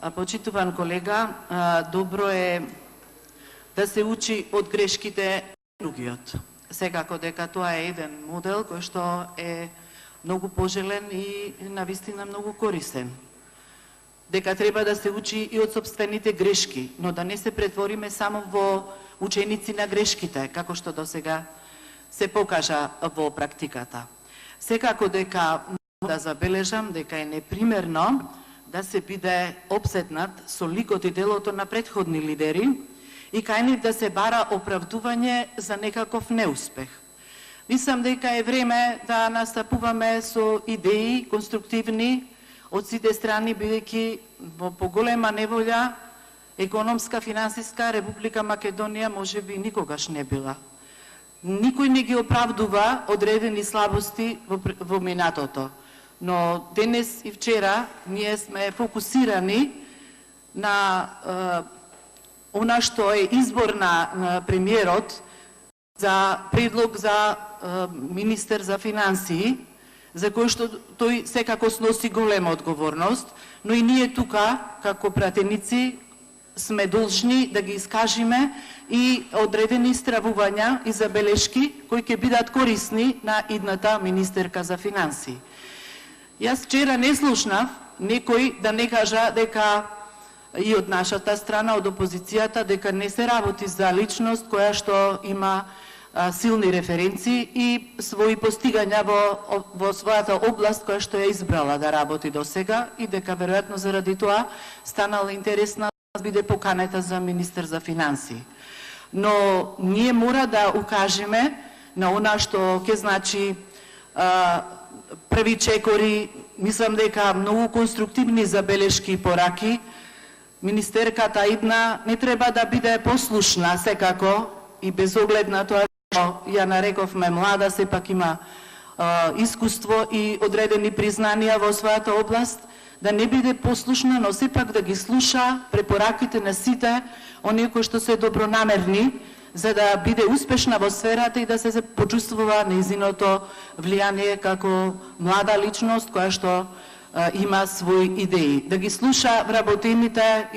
Почитуван колега, добро е да се учи од грешките другиот. Секако дека тоа е еден модел кој што е многу пожелен и навистина многу корисен. Дека треба да се учи и од сопствените грешки, но да не се претвориме само во ученици на грешките, како што досега се покажа во практиката. Секако дека да забележам дека е непримерно да се биде опсетнат со ликот и делото на претходни лидери и кај нив да се бара оправдување за некаков неуспех. Мислам дека е време да настапуваме со идеи конструктивни од сите страни, бидејќи во поголема неволја економска, финансиска Република Македонија можеби никогаш не била. Никој не ги оправдува одредени слабости во минатото, но денес и вчера ние сме фокусирани на она што е избор на премиерот за предлог за министер за финансии, за кој што тој секако сноси голема одговорност, но и ние тука, како пратеници, сме должни да ги искажиме и одредени стравувања и забелешки кои ќе бидат корисни на идната министерка за финансии. Јас вчера не слушнав некој да не кажа дека и од нашата страна, од опозицијата, дека не се работи за личност која што има силни референции и своји постигања во својата област која што ја избрала да работи до сега и дека веројатно заради тоа станала интересна да биде поканета за министер за финансии. Но ние мора да укажеме на она што ќе значи први чекори, мислам дека многу конструктивни забелешки и пораки. Министерката идна не треба да биде послушна секако и без оглед на тоа што ја нарековме млада, сепак има искуство и одредени признанија во својата област, да не биде послушна, но сепак да ги слуша препораките на сите оние кои што се добронамерни, за да биде успешна во сферата и да се почувствува нејзиното влијание како млада личност која што има своји идеи. Да ги слуша вработените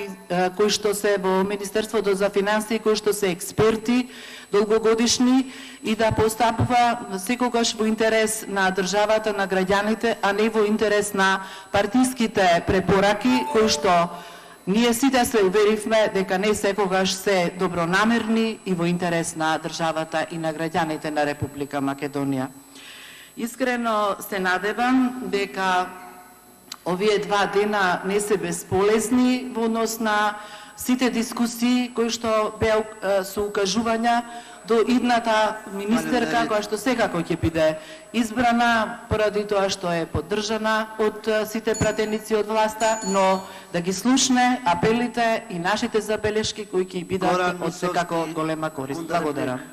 кои што се во Министерството за финансии, кои што се експерти, долгогодишни и да постапува секогаш во интерес на државата, на граѓаните, а не во интерес на партиските препораки кои што ние сите се уверивме дека не секогаш се добронамерни и во интерес на државата и на граѓаните на Република Македонија. Искрено се надевам дека овие 2 дена не се безполезни во однос на сите дискусии кои што беа со укажувања до идната министерка која што секако ќе биде избрана поради тоа што е поддржана од сите пратеници од власта, но да ги слушне апелите и нашите забелешки кои ќе бидат од секако голема корист. Благодарам.